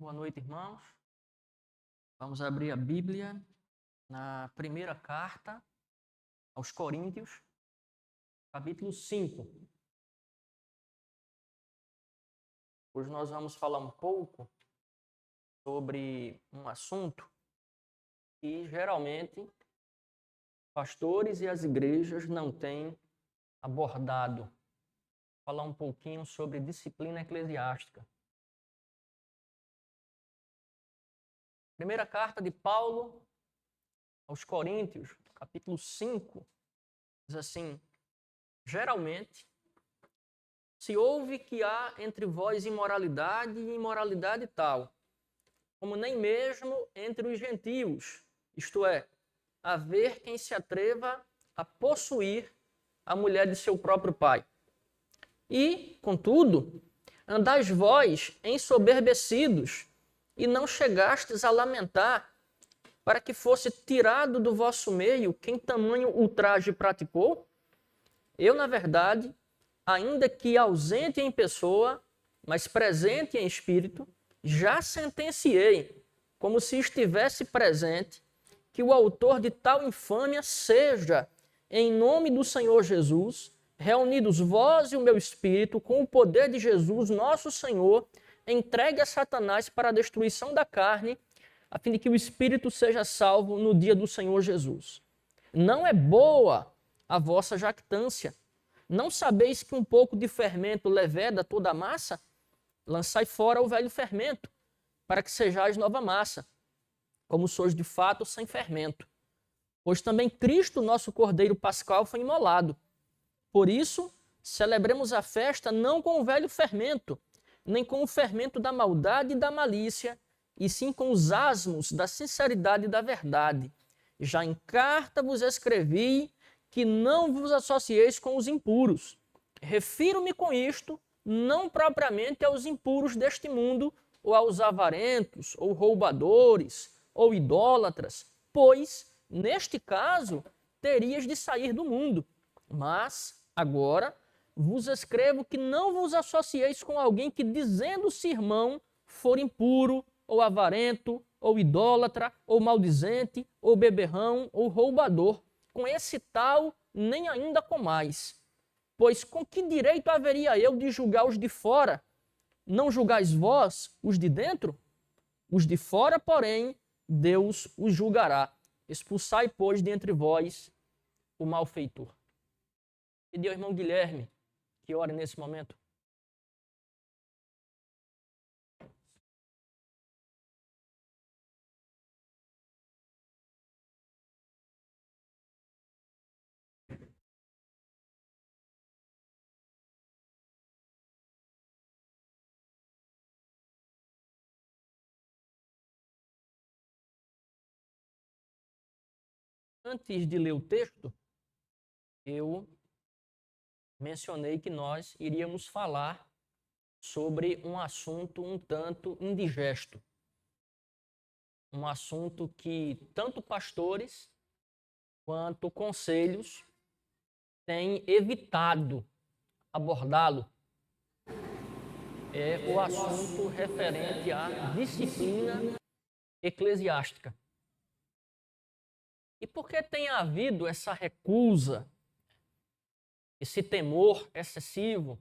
Boa noite, irmãos. Vamos abrir a Bíblia na primeira carta aos Coríntios, capítulo 5. Hoje nós vamos falar um pouco sobre um assunto que geralmente pastores e as igrejas não têm abordado. Falar um pouquinho sobre disciplina eclesiástica. Primeira carta de Paulo aos Coríntios, capítulo 5, diz assim: geralmente, se ouve que há entre vós imoralidade e imoralidade tal, como nem mesmo entre os gentios, isto é, haver quem se atreva a possuir a mulher de seu próprio pai. E, contudo, andais vós ensoberbecidos, e não chegastes a lamentar, para que fosse tirado do vosso meio quem tamanho ultraje praticou? Eu, na verdade, ainda que ausente em pessoa, mas presente em espírito, já sentenciei, como se estivesse presente, que o autor de tal infâmia seja, em nome do Senhor Jesus, reunidos vós e o meu espírito, com o poder de Jesus, nosso Senhor, entregue a Satanás para a destruição da carne, a fim de que o espírito seja salvo no dia do Senhor Jesus. Não é boa a vossa jactância. Não sabeis que um pouco de fermento leveda toda a massa? Lançai fora o velho fermento, para que sejais nova massa, como sois de fato sem fermento. Pois também Cristo, nosso Cordeiro Pascal, foi imolado. Por isso, celebremos a festa não com o velho fermento, nem com o fermento da maldade e da malícia, e sim com os asmos da sinceridade e da verdade. Já em carta vos escrevi que não vos associeis com os impuros. Refiro-me com isto não propriamente aos impuros deste mundo, ou aos avarentos, ou roubadores, ou idólatras, pois, neste caso, terias de sair do mundo. Mas, agora, vos escrevo que não vos associeis com alguém que, dizendo-se irmão, for impuro, ou avarento, ou idólatra, ou maldizente, ou beberrão, ou roubador. Com esse tal, nem ainda comais. Pois com que direito haveria eu de julgar os de fora? Não julgais vós os de dentro? Os de fora, porém, Deus os julgará. Expulsai, pois, de entre vós o malfeitor. Pedi ao irmão Guilherme que ore nesse momento. Antes de ler o texto, eu mencionei que nós iríamos falar sobre um assunto um tanto indigesto. Um assunto que tanto pastores quanto conselhos têm evitado abordá-lo. É o assunto referente à disciplina eclesiástica. E por que tem havido essa recusa, esse temor excessivo,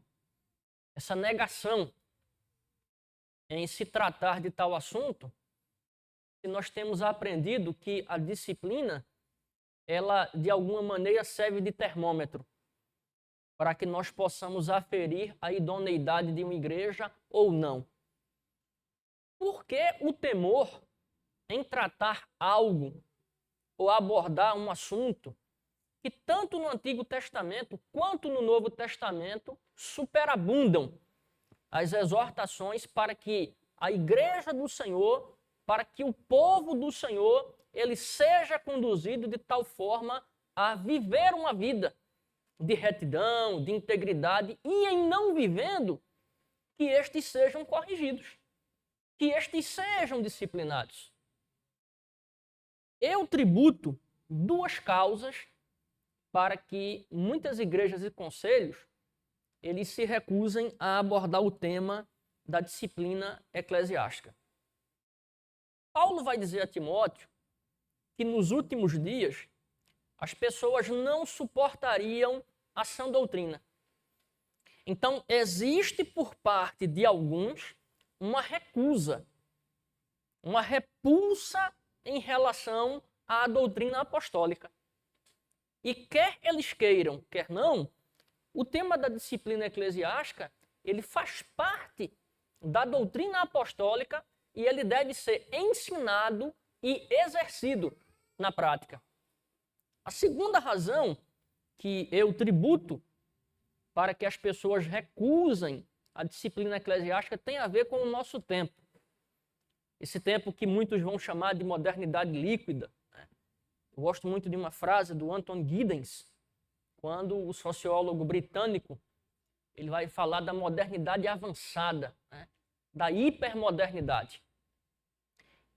essa negação em se tratar de tal assunto? Se nós temos aprendido que a disciplina, ela de alguma maneira serve de termômetro para que nós possamos aferir a idoneidade de uma igreja ou não. Por que o temor em tratar algo ou abordar um assunto que tanto no Antigo Testamento quanto no Novo Testamento superabundam as exortações para que a igreja do Senhor, para que o povo do Senhor, ele seja conduzido de tal forma a viver uma vida de retidão, de integridade, e em não vivendo, que estes sejam corrigidos, que estes sejam disciplinados. Eu tributo duas causas para que muitas igrejas e conselhos eles se recusem a abordar o tema da disciplina eclesiástica. Paulo vai dizer a Timóteo que nos últimos dias as pessoas não suportariam a sã doutrina. Então, existe por parte de alguns uma recusa, uma repulsa em relação à doutrina apostólica. E quer eles queiram, quer não, o tema da disciplina eclesiástica, ele faz parte da doutrina apostólica e ele deve ser ensinado e exercido na prática. A segunda razão que eu tributo para que as pessoas recusem a disciplina eclesiástica tem a ver com o nosso tempo. Esse tempo que muitos vão chamar de modernidade líquida. Eu gosto muito de uma frase do Anton Giddens, quando o sociólogo britânico ele vai falar da modernidade avançada, da hipermodernidade.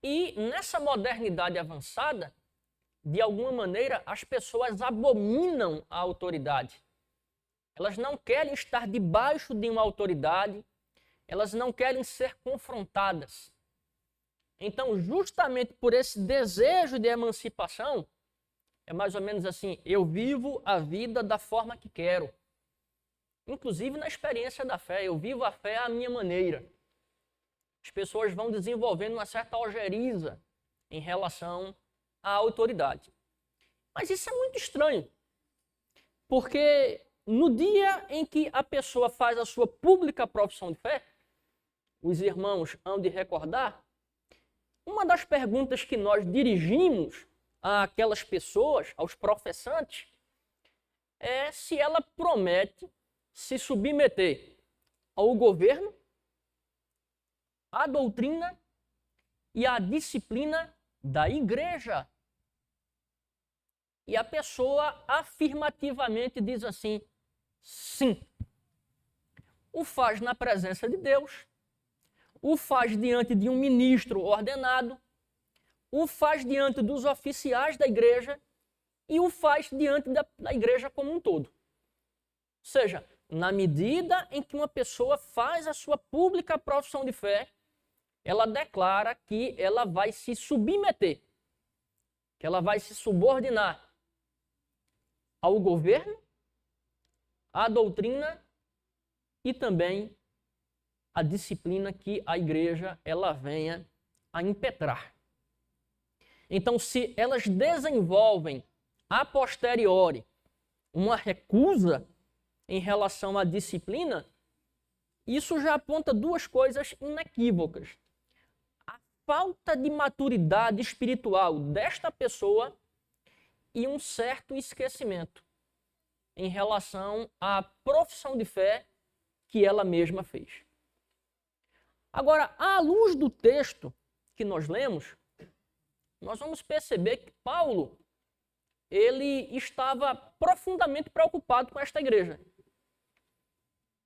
E nessa modernidade avançada, de alguma maneira, as pessoas abominam a autoridade. Elas não querem estar debaixo de uma autoridade, elas não querem ser confrontadas. Então, justamente por esse desejo de emancipação, é mais ou menos assim, eu vivo a vida da forma que quero. Inclusive na experiência da fé, eu vivo a fé à minha maneira. As pessoas vão desenvolvendo uma certa ojeriza em relação à autoridade. Mas isso é muito estranho, porque no dia em que a pessoa faz a sua pública profissão de fé, os irmãos hão de recordar, uma das perguntas que nós dirigimos àquelas pessoas, aos professantes, é se ela promete se submeter ao governo, à doutrina e à disciplina da igreja. E a pessoa afirmativamente diz assim, sim. O faz na presença de Deus, o faz diante de um ministro ordenado, o faz diante dos oficiais da igreja e o faz diante da igreja como um todo. Ou seja, na medida em que uma pessoa faz a sua pública profissão de fé, ela declara que ela vai se submeter, que ela vai se subordinar ao governo, à doutrina e também à disciplina que a igreja ela venha a impetrar. Então, se elas desenvolvem a posteriori uma recusa em relação à disciplina, isso já aponta duas coisas inequívocas. A falta de maturidade espiritual desta pessoa e um certo esquecimento em relação à profissão de fé que ela mesma fez. Agora, à luz do texto que nós lemos, nós vamos perceber que Paulo ele estava profundamente preocupado com esta igreja.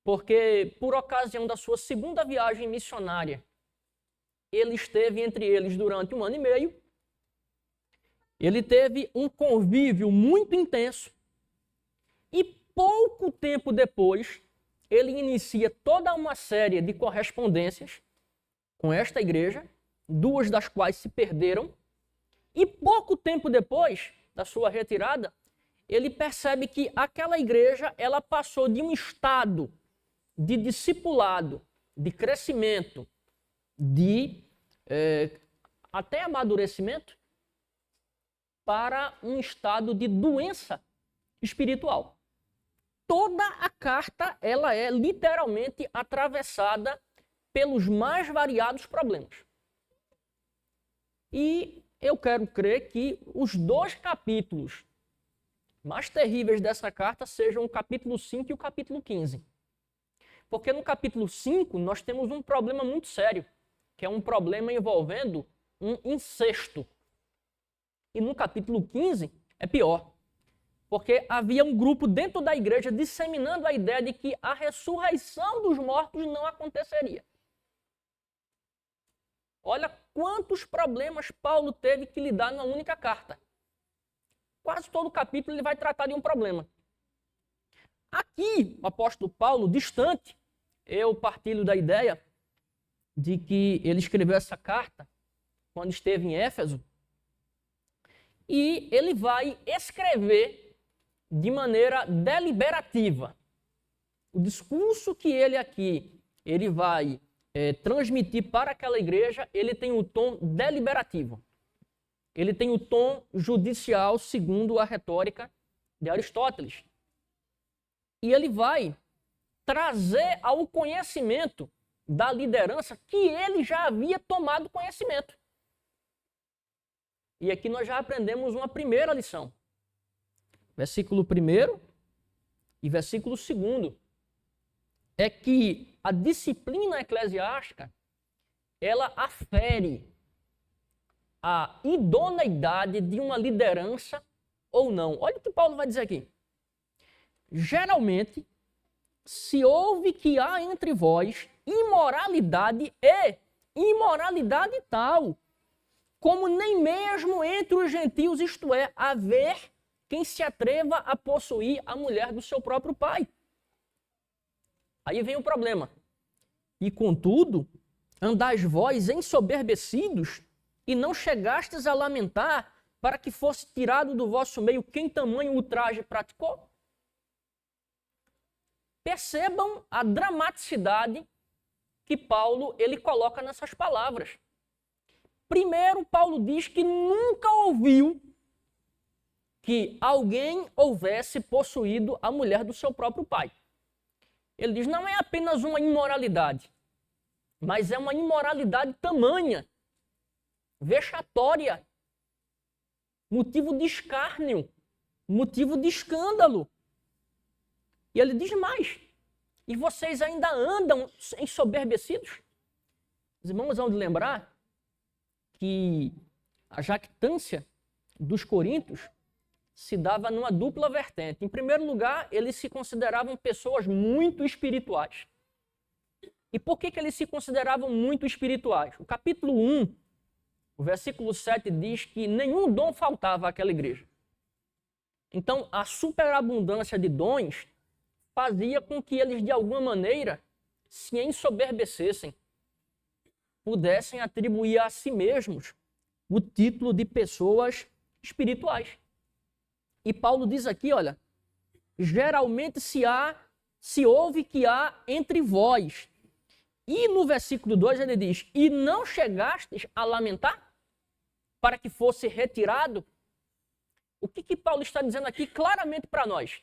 Porque, por ocasião da sua segunda viagem missionária, ele esteve entre eles durante 1 ano e meio. Ele teve um convívio muito intenso. E pouco tempo depois, ele inicia toda uma série de correspondências com esta igreja, duas das quais se perderam. E pouco tempo depois da sua retirada, ele percebe que aquela igreja ela passou de um estado de discipulado, de crescimento, de até amadurecimento, para um estado de doença espiritual. Toda a carta ela é literalmente atravessada pelos mais variados problemas. E eu quero crer que os 2 capítulos mais terríveis dessa carta sejam o capítulo 5 e o capítulo 15. Porque no capítulo 5 nós temos um problema muito sério, que é um problema envolvendo um incesto. E no capítulo 15 é pior, porque havia um grupo dentro da igreja disseminando a ideia de que a ressurreição dos mortos não aconteceria. Olha quantos problemas Paulo teve que lidar numa única carta. Quase todo capítulo ele vai tratar de um problema. Aqui, o apóstolo Paulo, distante, eu partilho da ideia de que ele escreveu essa carta quando esteve em Éfeso, e ele vai escrever de maneira deliberativa. O discurso que ele vai transmitir para aquela igreja, ele tem o tom deliberativo. Ele tem o tom judicial, segundo a retórica de Aristóteles. E ele vai trazer ao conhecimento da liderança que ele já havia tomado conhecimento. E aqui nós já aprendemos uma primeira lição. Versículo 1 e versículo 2. É que a disciplina eclesiástica, ela afere a idoneidade de uma liderança ou não. Olha o que Paulo vai dizer aqui. Geralmente, se ouve que há entre vós imoralidade e imoralidade tal, como nem mesmo entre os gentios, isto é, haver quem se atreva a possuir a mulher do seu próprio pai. Aí vem o problema. E contudo, andais vós ensoberbecidos e não chegastes a lamentar para que fosse tirado do vosso meio quem tamanho ultraje praticou? Percebam a dramaticidade que Paulo ele coloca nessas palavras. Primeiro, Paulo diz que nunca ouviu que alguém houvesse possuído a mulher do seu próprio pai. Ele diz, não é apenas uma imoralidade, mas é uma imoralidade tamanha, vexatória, motivo de escárnio, motivo de escândalo. E ele diz mais, e vocês ainda andam ensoberbecidos? Os irmãos vão de lembrar que a jactância dos coríntios se dava numa dupla vertente. Em primeiro lugar, eles se consideravam pessoas muito espirituais. E por que eles se consideravam muito espirituais? O capítulo 1, o versículo 7 diz que nenhum dom faltava àquela igreja. Então, a superabundância de dons fazia com que eles, de alguma maneira, se ensoberbecessem, pudessem atribuir a si mesmos o título de pessoas espirituais. E Paulo diz aqui, olha, geralmente se ouve que há entre vós. E no versículo 2 ele diz, e não chegastes a lamentar para que fosse retirado? O que Paulo está dizendo aqui claramente para nós?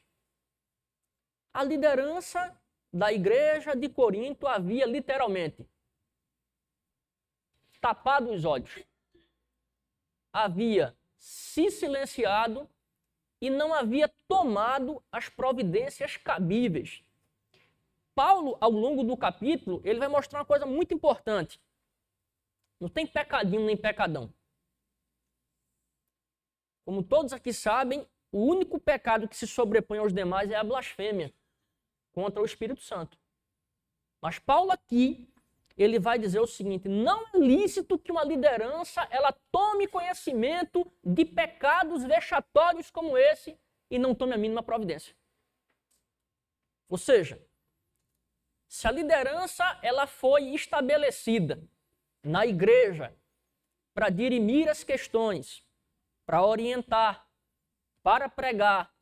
A liderança da igreja de Corinto havia literalmente tapado os olhos, havia se silenciado e não havia tomado as providências cabíveis. Paulo, ao longo do capítulo, ele vai mostrar uma coisa muito importante. Não tem pecadinho nem pecadão. Como todos aqui sabem, o único pecado que se sobrepõe aos demais é a blasfêmia contra o Espírito Santo. Mas Paulo aqui, ele vai dizer o seguinte, não é lícito que uma liderança ela tome conhecimento de pecados vexatórios como esse e não tome a mínima providência. Ou seja, se a liderança ela foi estabelecida na igreja para dirimir as questões, para orientar, para pregar,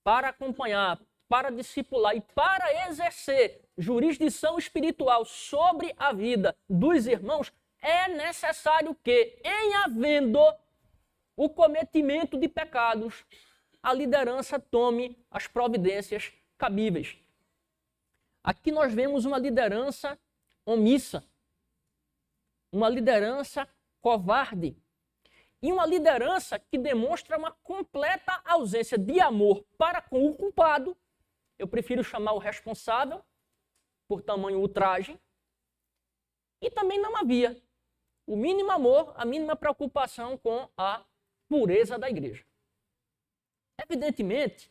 para acompanhar, para discipular e para exercer jurisdição espiritual sobre a vida dos irmãos, é necessário que, em havendo o cometimento de pecados, a liderança tome as providências cabíveis. Aqui nós vemos uma liderança omissa, uma liderança covarde e uma liderança que demonstra uma completa ausência de amor para com o culpado. Eu prefiro chamar o responsável por tamanho ultraje. E também não havia o mínimo amor, a mínima preocupação com a pureza da igreja. Evidentemente,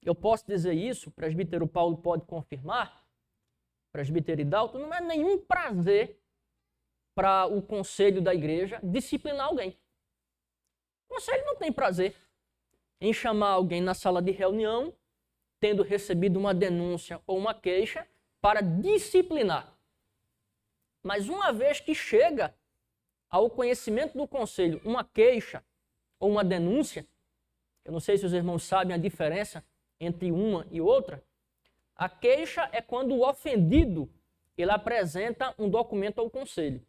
eu posso dizer isso, o presbítero Paulo pode confirmar, presbítero Hidalgo, não é nenhum prazer para o conselho da igreja disciplinar alguém. O conselho não tem prazer em chamar alguém na sala de reunião, tendo recebido uma denúncia ou uma queixa, para disciplinar. Mas uma vez que chega ao conhecimento do conselho uma queixa ou uma denúncia, eu não sei se os irmãos sabem a diferença entre uma e outra, a queixa é quando o ofendido ele apresenta um documento ao conselho.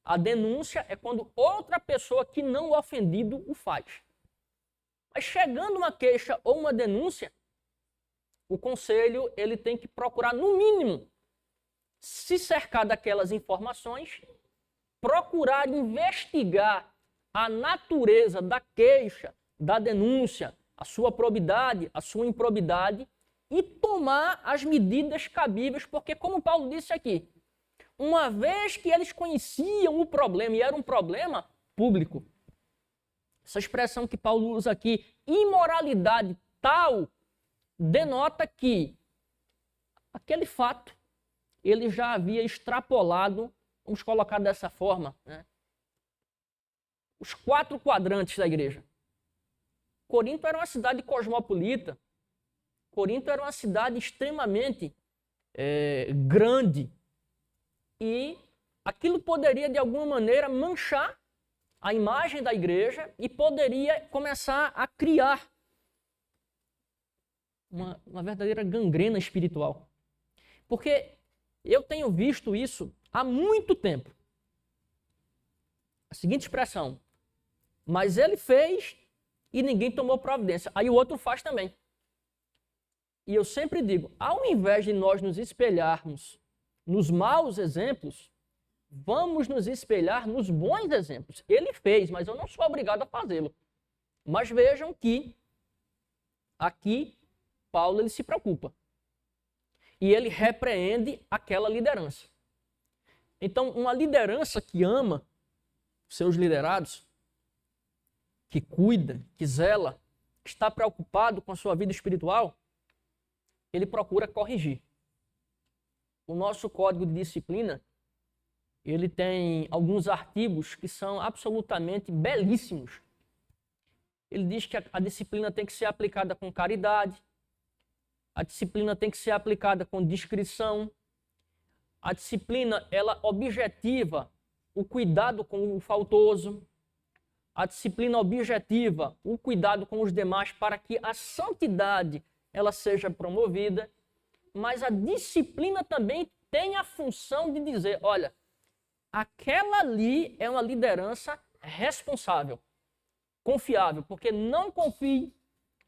A denúncia é quando outra pessoa que não o ofendido o faz. Mas chegando uma queixa ou uma denúncia, o conselho ele tem que procurar, no mínimo, se cercar daquelas informações, procurar investigar a natureza da queixa, da denúncia, a sua probidade, a sua improbidade e tomar as medidas cabíveis, porque como Paulo disse aqui, uma vez que eles conheciam o problema e era um problema público, essa expressão que Paulo usa aqui, imoralidade tal, denota que aquele fato ele já havia extrapolado, vamos colocar dessa forma, né, os 4 quadrantes da igreja. Corinto era uma cidade cosmopolita, Corinto era uma cidade extremamente grande e aquilo poderia de alguma maneira manchar a imagem da igreja e poderia começar a criar uma verdadeira gangrena espiritual. Porque eu tenho visto isso há muito tempo. A seguinte expressão, mas ele fez e ninguém tomou providência. Aí o outro faz também. E eu sempre digo, ao invés de nós nos espelharmos nos maus exemplos, vamos nos espelhar nos bons exemplos. Ele fez, mas eu não sou obrigado a fazê-lo. Mas vejam que aqui Paulo ele se preocupa. E ele repreende aquela liderança. Então, uma liderança que ama seus liderados, que cuida, que zela, que está preocupado com a sua vida espiritual, ele procura corrigir. O nosso código de disciplina, ele tem alguns artigos que são absolutamente belíssimos. Ele diz que a disciplina tem que ser aplicada com caridade, a disciplina tem que ser aplicada com discrição, a disciplina, ela objetiva o cuidado com o faltoso, a disciplina objetiva o cuidado com os demais para que a santidade ela seja promovida, mas a disciplina também tem a função de dizer, olha, aquela ali é uma liderança responsável, confiável, porque não confie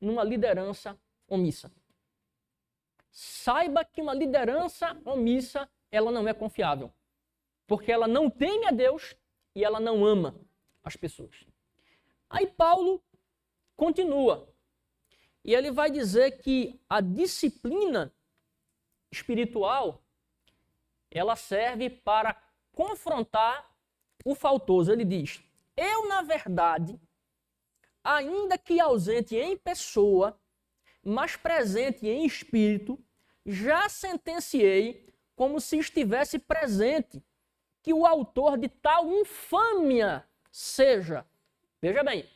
numa liderança omissa. Saiba que uma liderança omissa, ela não é confiável, porque ela não teme a Deus e ela não ama as pessoas. Aí Paulo continua. E ele vai dizer que a disciplina espiritual, ela serve para confrontar o faltoso. Ele diz, eu, na verdade, ainda que ausente em pessoa, mas presente em espírito, já sentenciei, como se estivesse presente, que o autor de tal infâmia seja, veja bem,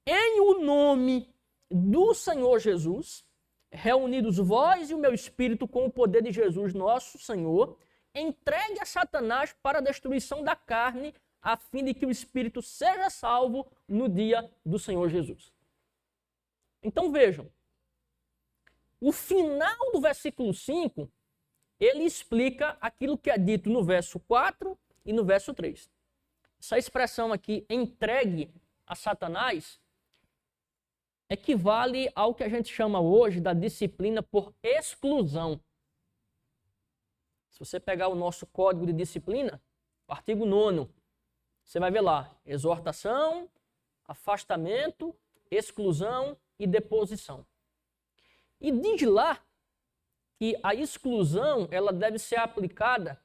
em o nome do Senhor Jesus, reunidos vós e o meu espírito com o poder de Jesus nosso Senhor, entregue a Satanás para a destruição da carne, a fim de que o espírito seja salvo no dia do Senhor Jesus. Então vejam, o final do versículo 5, ele explica aquilo que é dito no verso 4 e no verso 3. Essa expressão aqui, entregue a Satanás, equivale ao que a gente chama hoje da disciplina por exclusão. Se você pegar o nosso código de disciplina, o artigo 9º, você vai ver lá, exortação, afastamento, exclusão e deposição. E diz lá que a exclusão ela deve ser aplicada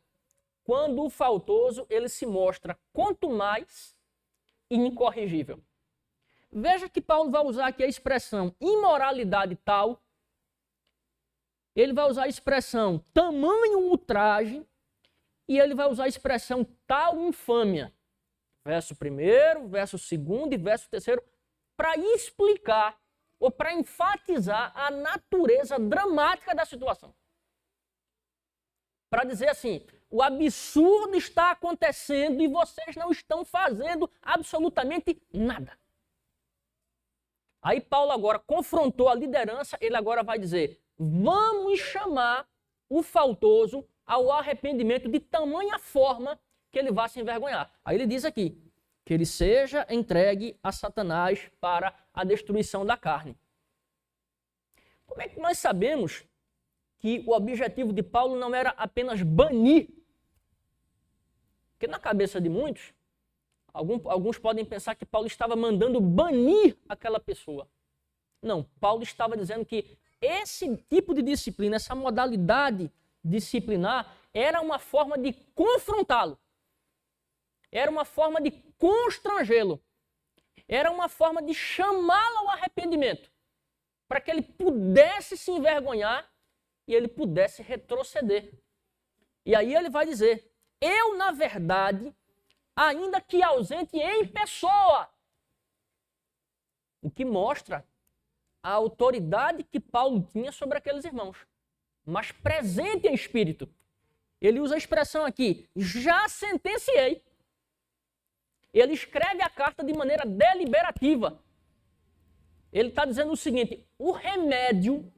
quando o faltoso ele se mostra quanto mais incorrigível. Veja que Paulo vai usar aqui a expressão imoralidade tal, ele vai usar a expressão tamanho ultraje e ele vai usar a expressão tal infâmia. Verso 1º, verso 2º e verso 3º, para explicar ou para enfatizar a natureza dramática da situação. Para dizer assim, o absurdo está acontecendo e vocês não estão fazendo absolutamente nada. Aí Paulo agora confrontou a liderança, ele agora vai dizer, vamos chamar o faltoso ao arrependimento de tamanha forma que ele vá se envergonhar. Aí ele diz aqui, que ele seja entregue a Satanás para a destruição da carne. Como é que nós sabemos que o objetivo de Paulo não era apenas banir? Porque na cabeça de muitos, alguns podem pensar que Paulo estava mandando banir aquela pessoa. Não, Paulo estava dizendo que esse tipo de disciplina, essa modalidade disciplinar, era uma forma de confrontá-lo. Era uma forma de constrangê-lo. Era uma forma de chamá-lo ao arrependimento. Para que ele pudesse se envergonhar e ele pudesse retroceder. E aí ele vai dizer, eu, na verdade, ainda que ausente em pessoa. O que mostra a autoridade que Paulo tinha sobre aqueles irmãos. Mas presente em espírito. Ele usa a expressão aqui, já sentenciei. Ele escreve a carta de maneira deliberativa. Ele está dizendo o seguinte, o remédio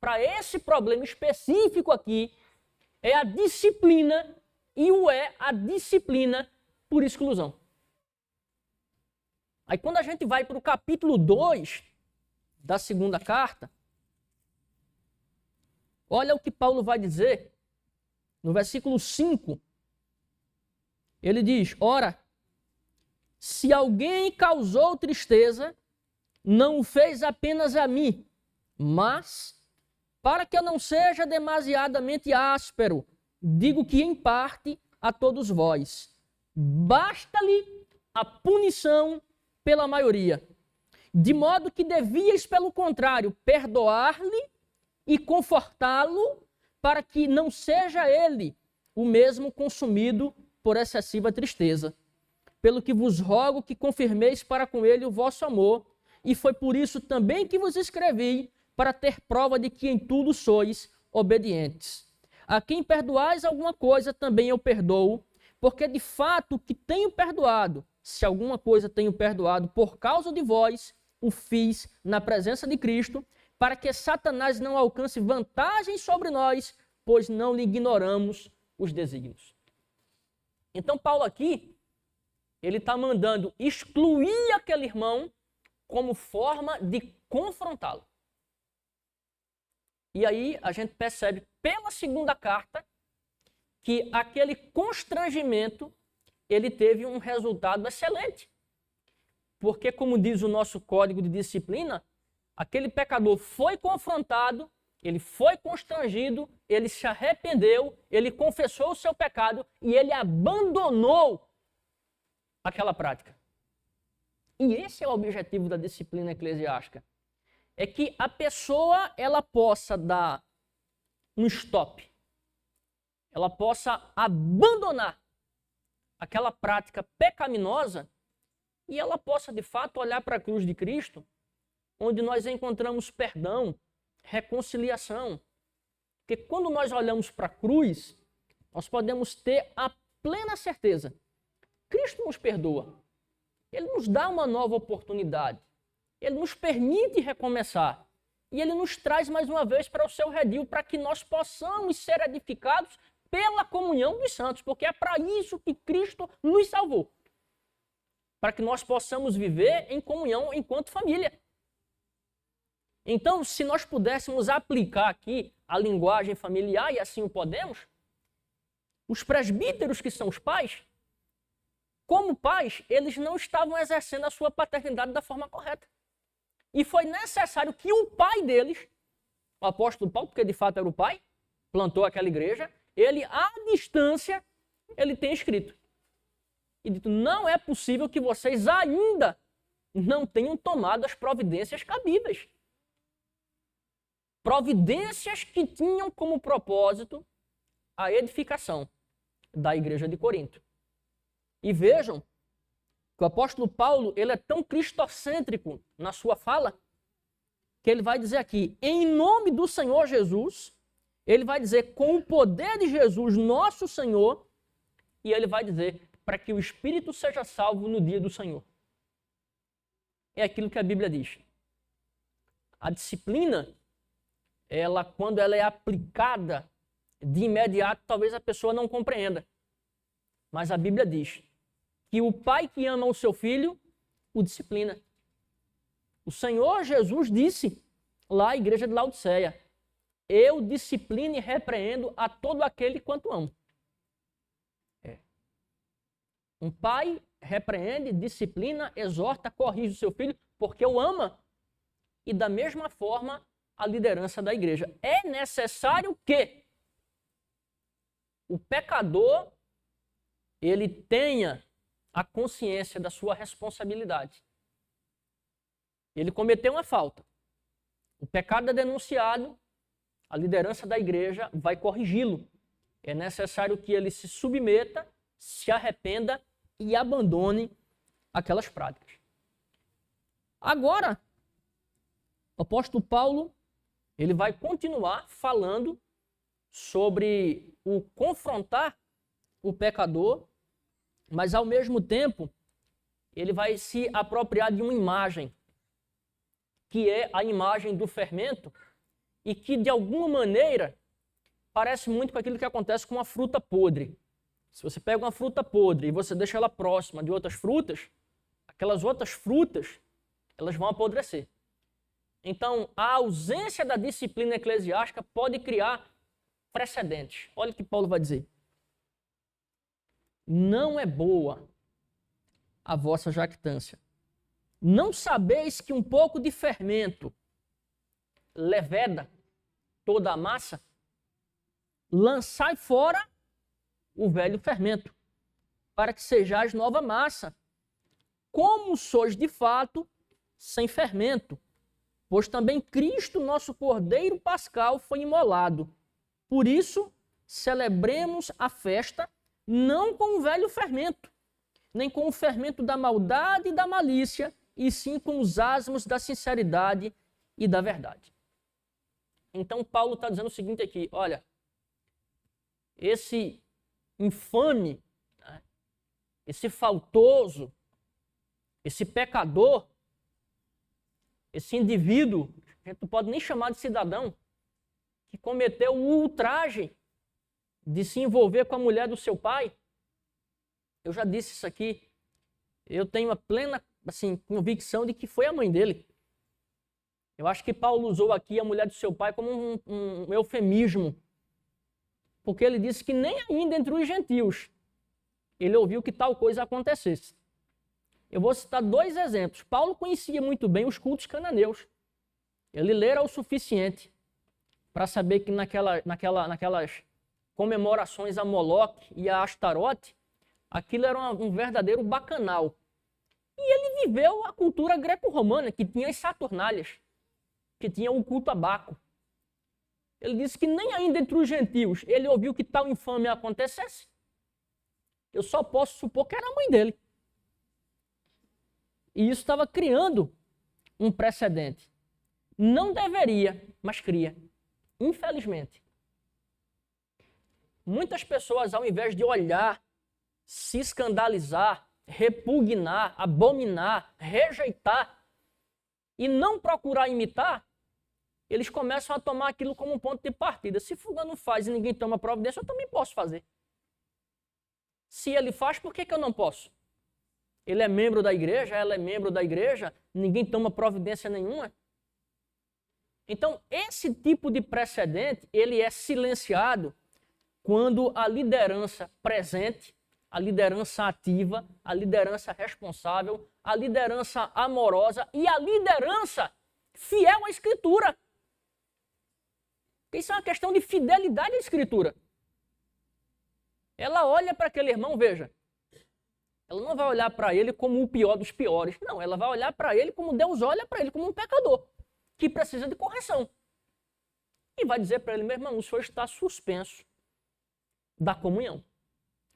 para esse problema específico aqui é a disciplina e a disciplina por exclusão. Aí quando a gente vai para o capítulo 2 da segunda carta, olha o que Paulo vai dizer no versículo 5. Ele diz, ora, se alguém causou tristeza, não o fez apenas a mim, mas, para que eu não seja demasiadamente áspero, digo que em parte a todos vós. Basta-lhe a punição pela maioria. De modo que devíeis, pelo contrário, perdoar-lhe e confortá-lo, para que não seja ele o mesmo consumido por excessiva tristeza. Pelo que vos rogo que confirmeis para com ele o vosso amor, e foi por isso também que vos escrevi, para ter prova de que em tudo sois obedientes. A quem perdoais alguma coisa, também eu perdoo, porque de fato o que tenho perdoado, se alguma coisa tenho perdoado por causa de vós, o fiz na presença de Cristo, para que Satanás não alcance vantagem sobre nós, pois não lhe ignoramos os desígnios. Então Paulo aqui, ele está mandando excluir aquele irmão como forma de confrontá-lo. E aí a gente percebe pela segunda carta que aquele constrangimento ele teve um resultado excelente. Porque, como diz o nosso código de disciplina, aquele pecador foi confrontado, ele foi constrangido, ele se arrependeu, ele confessou o seu pecado e ele abandonou aquela prática. E esse é o objetivo da disciplina eclesiástica. É que a pessoa ela possa dar um stop. Ela possa abandonar aquela prática pecaminosa e ela possa, de fato, olhar para a cruz de Cristo, onde nós encontramos perdão, reconciliação. Porque quando nós olhamos para a cruz, nós podemos ter a plena certeza. Cristo nos perdoa. Ele nos dá uma nova oportunidade. Ele nos permite recomeçar. E ele nos traz mais uma vez para o seu redil, para que nós possamos ser edificados pela comunhão dos santos. Porque é para isso que Cristo nos salvou. Para que nós possamos viver em comunhão enquanto família. Então, se nós pudéssemos aplicar aqui a linguagem familiar, e assim o podemos, os presbíteros que são os pais, como pais, eles não estavam exercendo a sua paternidade da forma correta. E foi necessário que o pai deles, o apóstolo Paulo, porque de fato era o pai, plantou aquela igreja, ele, à distância, ele tem escrito. E dito, não é possível que vocês ainda não tenham tomado as providências cabíveis. Providências que tinham como propósito a edificação da igreja de Corinto. E vejam que o apóstolo Paulo ele é tão cristocêntrico na sua fala que ele vai dizer aqui, em nome do Senhor Jesus, ele vai dizer com o poder de Jesus, nosso Senhor, e ele vai dizer para que o espírito seja salvo no dia do Senhor. É aquilo que a Bíblia diz. A disciplina, quando ela é aplicada de imediato, talvez a pessoa não compreenda. Mas a Bíblia diz que o pai que ama o seu filho, o disciplina. O Senhor Jesus disse lá à igreja de Laodiceia, eu disciplino e repreendo a todo aquele quanto amo. Um pai repreende, disciplina, exorta, corrige o seu filho, porque o ama. E da mesma forma, a liderança da igreja. É necessário que o pecador ele tenha a consciência da sua responsabilidade. Ele cometeu uma falta. O pecado é denunciado, a liderança da igreja vai corrigi-lo. É necessário que ele se submeta, se arrependa e abandone aquelas práticas. Agora, o apóstolo Paulo, ele vai continuar falando sobre o confrontar o pecador, mas ao mesmo tempo, ele vai se apropriar de uma imagem, que é a imagem do fermento, e que de alguma maneira parece muito com aquilo que acontece com uma fruta podre. Se você pega uma fruta podre e você deixa ela próxima de outras frutas, aquelas outras frutas, elas vão apodrecer. Então, a ausência da disciplina eclesiástica pode criar precedentes. Olha o que Paulo vai dizer. Não é boa a vossa jactância. Não sabeis que um pouco de fermento leveda toda a massa? Lançai fora o velho fermento, para que sejais nova massa, como sois de fato sem fermento. Pois também Cristo, nosso Cordeiro Pascal, foi imolado. Por isso, celebremos a festa não com o velho fermento, nem com o fermento da maldade e da malícia, e sim com os asmos da sinceridade e da verdade. Então Paulo está dizendo o seguinte aqui, olha, esse infame, esse faltoso, esse pecador, esse indivíduo, a gente não pode nem chamar de cidadão, que cometeu o ultraje de se envolver com a mulher do seu pai. Eu já disse isso aqui. Eu tenho a plena convicção de que foi a mãe dele. Eu acho que Paulo usou aqui a mulher do seu pai como um eufemismo, porque ele disse que nem ainda entre os gentios ele ouviu que tal coisa acontecesse. Eu vou citar 2 exemplos. Paulo conhecia muito bem os cultos cananeus. Ele lera o suficiente para saber que naquelas comemorações a Moloque e a Astarote, aquilo era um verdadeiro bacanal. E ele viveu a cultura greco-romana, que tinha as Saturnálias, que tinha o culto a Baco. Ele disse que nem ainda entre os gentios ele ouviu que tal infâmia acontecesse. Eu só posso supor que era a mãe dele. E isso estava criando um precedente. Não deveria, mas cria. Infelizmente. Muitas pessoas, ao invés de olhar, se escandalizar, repugnar, abominar, rejeitar e não procurar imitar, eles começam a tomar aquilo como um ponto de partida. Se fulano faz e ninguém toma providência, eu também posso fazer. Se ele faz, por que eu não posso? Ele é membro da igreja, ela é membro da igreja, ninguém toma providência nenhuma. Então, esse tipo de precedente, ele é silenciado quando a liderança presente, a liderança ativa, a liderança responsável, a liderança amorosa e a liderança fiel à Escritura. Isso é uma questão de fidelidade à Escritura. Ela olha para aquele irmão, veja, ela não vai olhar para ele como o pior dos piores. Não, ela vai olhar para ele como Deus olha para ele, como um pecador, que precisa de correção. E vai dizer para ele, meu irmão, o senhor está suspenso da comunhão,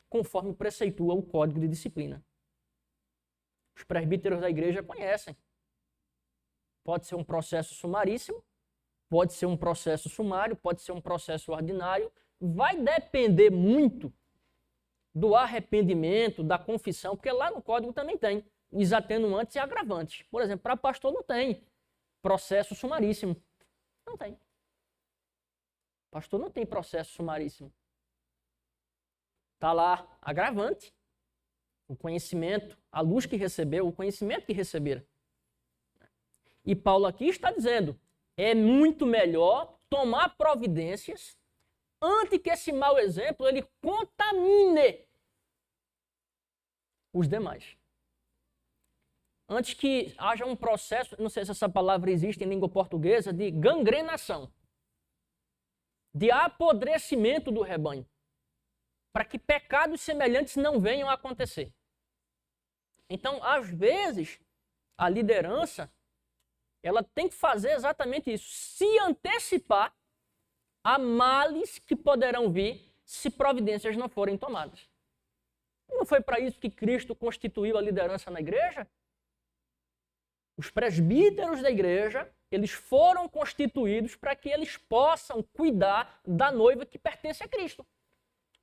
conforme preceitua o Código de Disciplina. Os presbíteros da igreja conhecem. Pode ser um processo sumaríssimo, pode ser um processo sumário, pode ser um processo ordinário, vai depender muito do arrependimento, da confissão, porque lá no código também tem os atenuantes e agravantes. Por exemplo, para pastor não tem processo sumaríssimo. Não tem. Pastor não tem processo sumaríssimo. Está lá agravante, o conhecimento, a luz que recebeu, o conhecimento que receberam. E Paulo aqui está dizendo, é muito melhor tomar providências antes que esse mau exemplo ele contamine os demais. Antes que haja um processo, não sei se essa palavra existe em língua portuguesa, de gangrenação, de apodrecimento do rebanho, para que pecados semelhantes não venham a acontecer. Então, às vezes, a liderança, ela tem que fazer exatamente isso, se antecipar a males que poderão vir se providências não forem tomadas. Não foi para isso que Cristo constituiu a liderança na igreja? Os presbíteros da igreja, eles foram constituídos para que eles possam cuidar da noiva que pertence a Cristo.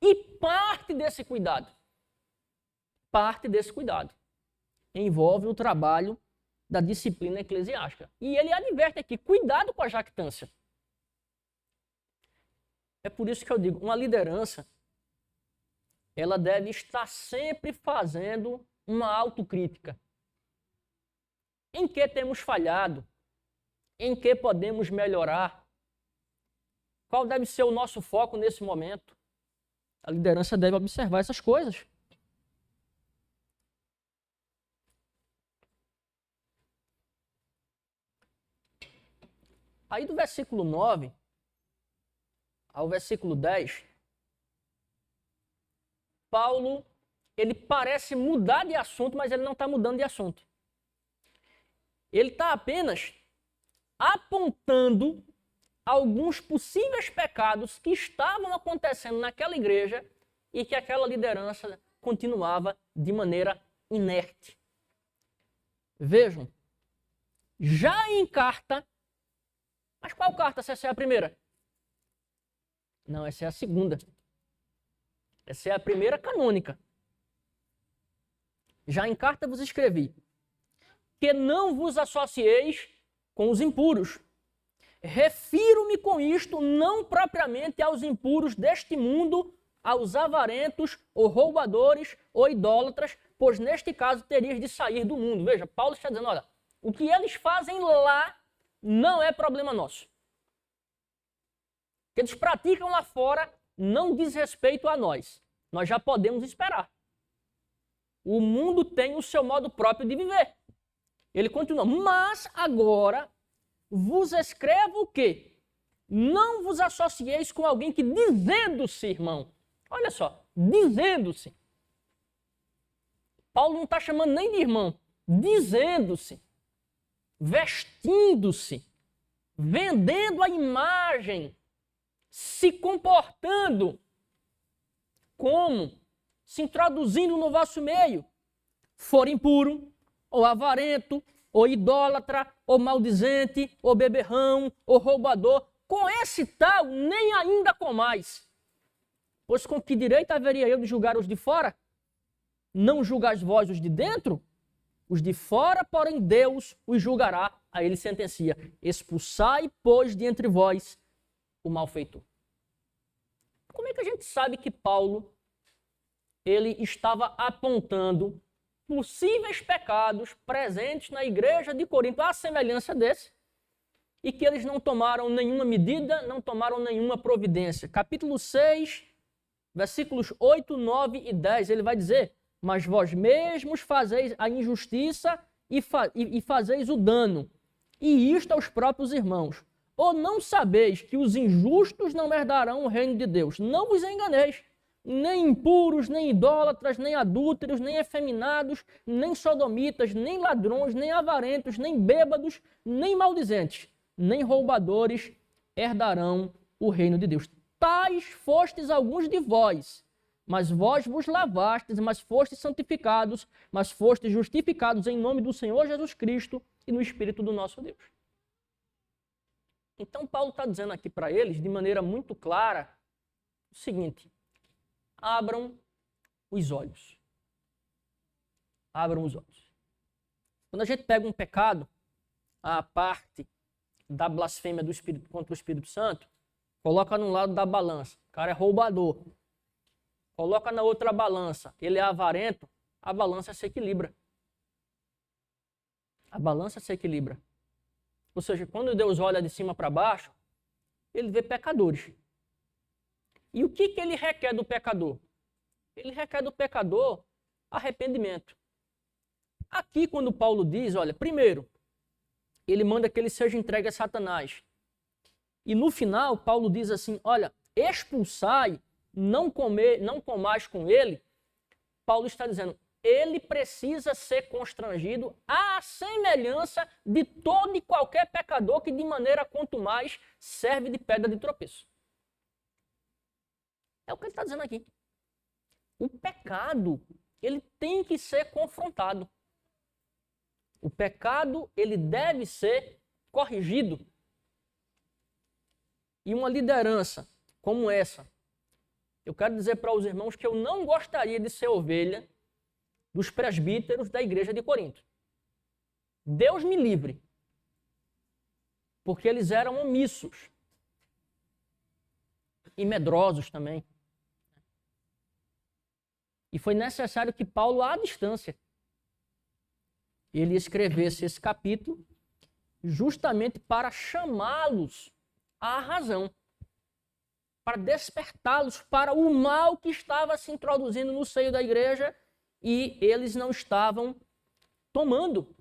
E parte desse cuidado envolve o trabalho da disciplina eclesiástica. E ele adverte aqui, cuidado com a jactância. É por isso que eu digo, uma liderança, ela deve estar sempre fazendo uma autocrítica. Em que temos falhado? Em que podemos melhorar? Qual deve ser o nosso foco nesse momento? A liderança deve observar essas coisas. Aí do versículo 9 ao versículo 10, Paulo, ele parece mudar de assunto, mas ele não está mudando de assunto. Ele está apenas apontando alguns possíveis pecados que estavam acontecendo naquela igreja e que aquela liderança continuava de maneira inerte. Vejam, já em carta, mas qual carta? Se essa é a primeira? Não, essa é a segunda. Essa é a primeira canônica. Já em carta vos escrevi que não vos associeis com os impuros. Refiro-me com isto não propriamente aos impuros deste mundo, aos avarentos, ou roubadores, ou idólatras, pois neste caso terias de sair do mundo. Veja, Paulo está dizendo, olha, o que eles fazem lá não é problema nosso. O que eles praticam lá fora não diz respeito a nós. Nós já podemos esperar. O mundo tem o seu modo próprio de viver. Ele continua, mas agora vos escrevo o quê? Não vos associeis com alguém que dizendo-se, irmão. Olha só, dizendo-se. Paulo não está chamando nem de irmão. Dizendo-se. Vestindo-se. Vendendo a imagem. Se comportando como? Se introduzindo no vosso meio. For impuro, ou avarento, ou idólatra, ou maldizente, ou beberrão, ou roubador, com esse tal nem ainda comais. Pois com que direito haveria eu de julgar os de fora? Não julgais vós os de dentro? Os de fora, porém, Deus os julgará. Aí ele sentencia, expulsai, pois, de entre vós o malfeitor. Como é que a gente sabe que Paulo ele estava apontando possíveis pecados presentes na igreja de Corinto, à semelhança desse, e que eles não tomaram nenhuma medida, não tomaram nenhuma providência? Capítulo 6, versículos 8, 9 e 10, ele vai dizer, mas vós mesmos fazeis a injustiça e fazeis o dano, e isto aos próprios irmãos. Ou não sabeis que os injustos não herdarão o reino de Deus? Não vos enganeis. Nem impuros, nem idólatras, nem adúlteros, nem efeminados, nem sodomitas, nem ladrões, nem avarentos, nem bêbados, nem maldizentes, nem roubadores herdarão o reino de Deus. Tais fostes alguns de vós, mas vós vos lavastes, mas fostes santificados, mas fostes justificados em nome do Senhor Jesus Cristo e no Espírito do nosso Deus. Então, Paulo está dizendo aqui para eles, de maneira muito clara, o seguinte: abram os olhos. Abram os olhos. Quando a gente pega um pecado, a parte da blasfêmia do Espírito contra o Espírito Santo, coloca num lado da balança. O cara é roubador. Coloca na outra balança. Ele é avarento. A balança se equilibra. A balança se equilibra. Ou seja, quando Deus olha de cima para baixo, ele vê pecadores. E o que ele requer do pecador? Ele requer do pecador arrependimento. Aqui, quando Paulo diz, olha, primeiro, ele manda que ele seja entregue a Satanás. E no final, Paulo diz assim, olha, expulsai, não comais com ele. Paulo está dizendo, ele precisa ser constrangido à semelhança de todo e qualquer pecador que de maneira quanto mais serve de pedra de tropeço. É o que ele está dizendo aqui. O pecado, ele tem que ser confrontado. O pecado, ele deve ser corrigido. E uma liderança como essa, eu quero dizer para os irmãos que eu não gostaria de ser ovelha dos presbíteros da igreja de Corinto. Deus me livre. Porque eles eram omissos. E medrosos também. E foi necessário que Paulo, à distância, ele escrevesse esse capítulo justamente para chamá-los à razão, para despertá-los para o mal que estava se introduzindo no seio da igreja e eles não estavam tomando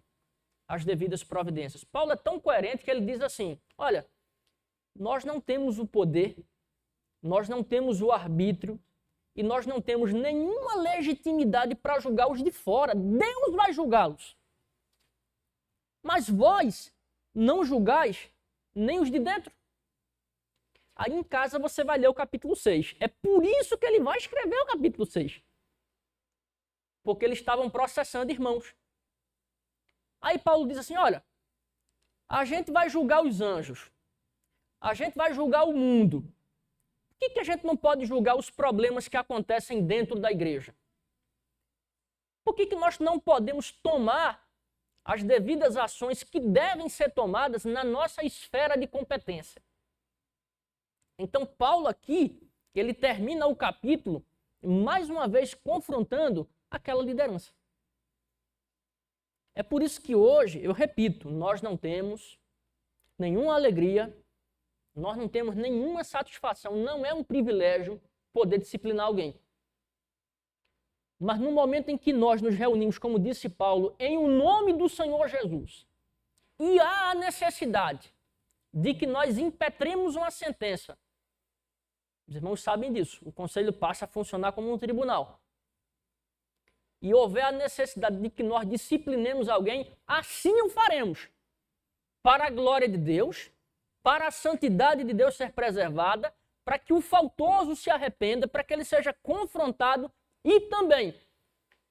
as devidas providências. Paulo é tão coerente que ele diz assim, olha, nós não temos o poder, nós não temos o arbítrio e nós não temos nenhuma legitimidade para julgar os de fora. Deus vai julgá-los. Mas vós não julgais nem os de dentro. Aí em casa você vai ler o capítulo 6. É por isso que ele vai escrever o capítulo 6. Porque eles estavam processando irmãos. Aí Paulo diz assim, olha, a gente vai julgar os anjos. A gente vai julgar o mundo. Por que a gente não pode julgar os problemas que acontecem dentro da igreja? Por que nós não podemos tomar as devidas ações que devem ser tomadas na nossa esfera de competência? Então, Paulo aqui, ele termina o capítulo, mais uma vez, confrontando aquela liderança. É por isso que hoje, eu repito, nós não temos nenhuma alegria, nós não temos nenhuma satisfação, não é um privilégio poder disciplinar alguém. Mas no momento em que nós nos reunimos, como disse Paulo, em o nome do Senhor Jesus, e há a necessidade de que nós impetremos uma sentença, os irmãos sabem disso, o conselho passa a funcionar como um tribunal. E houver a necessidade de que nós disciplinemos alguém, assim o faremos. Para a glória de Deus, para a santidade de Deus ser preservada, para que o faltoso se arrependa, para que ele seja confrontado e também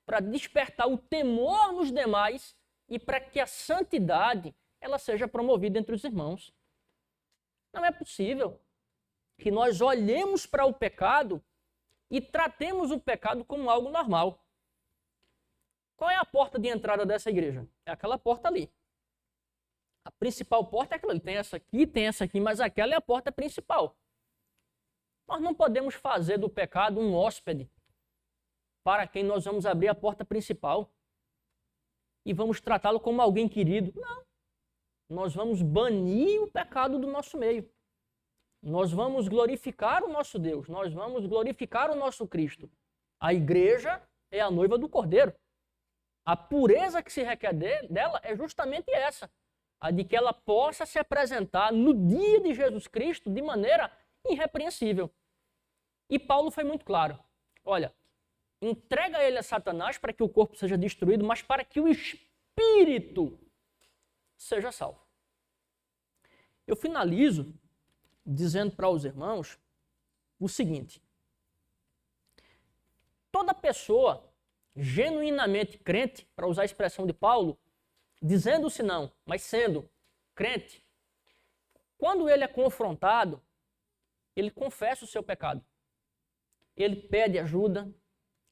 para despertar o temor nos demais e para que a santidade ela seja promovida entre os irmãos. Não é possível que nós olhemos para o pecado e tratemos o pecado como algo normal. Qual é a porta de entrada dessa igreja? É aquela porta ali. A principal porta é aquela ali. Tem essa aqui, mas aquela é a porta principal. Nós não podemos fazer do pecado um hóspede para quem nós vamos abrir a porta principal e vamos tratá-lo como alguém querido. Não. Nós vamos banir o pecado do nosso meio. Nós vamos glorificar o nosso Deus. Nós vamos glorificar o nosso Cristo. A igreja é a noiva do Cordeiro. A pureza que se requer dela é justamente essa. A de que ela possa se apresentar no dia de Jesus Cristo de maneira irrepreensível. E Paulo foi muito claro. Olha, entrega ele a Satanás para que o corpo seja destruído, mas para que o espírito seja salvo. Eu finalizo dizendo para os irmãos o seguinte. Toda pessoa genuinamente crente, para usar a expressão de Paulo, dizendo-se não, mas sendo crente, quando ele é confrontado, ele confessa o seu pecado. Ele pede ajuda,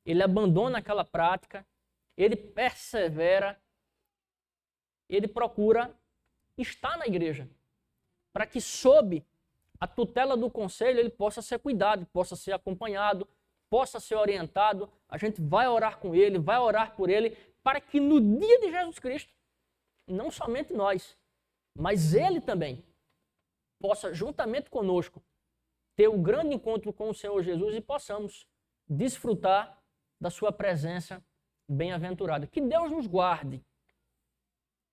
ele abandona aquela prática, ele persevera, ele procura estar na igreja, para que sob a tutela do conselho ele possa ser cuidado, possa ser acompanhado, possa ser orientado. A gente vai orar com ele, vai orar por ele, para que no dia de Jesus Cristo, não somente nós, mas ele também, possa juntamente conosco ter um grande encontro com o Senhor Jesus e possamos desfrutar da sua presença bem-aventurada. Que Deus nos guarde.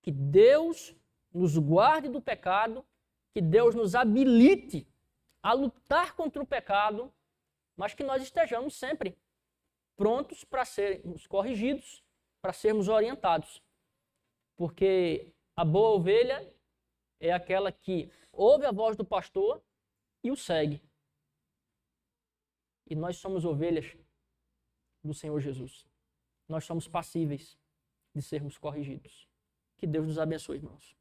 Que Deus nos guarde do pecado, que Deus nos habilite a lutar contra o pecado, mas que nós estejamos sempre prontos para sermos corrigidos, para sermos orientados. Porque a boa ovelha é aquela que ouve a voz do pastor e o segue. E nós somos ovelhas do Senhor Jesus. Nós somos passíveis de sermos corrigidos. Que Deus nos abençoe, irmãos.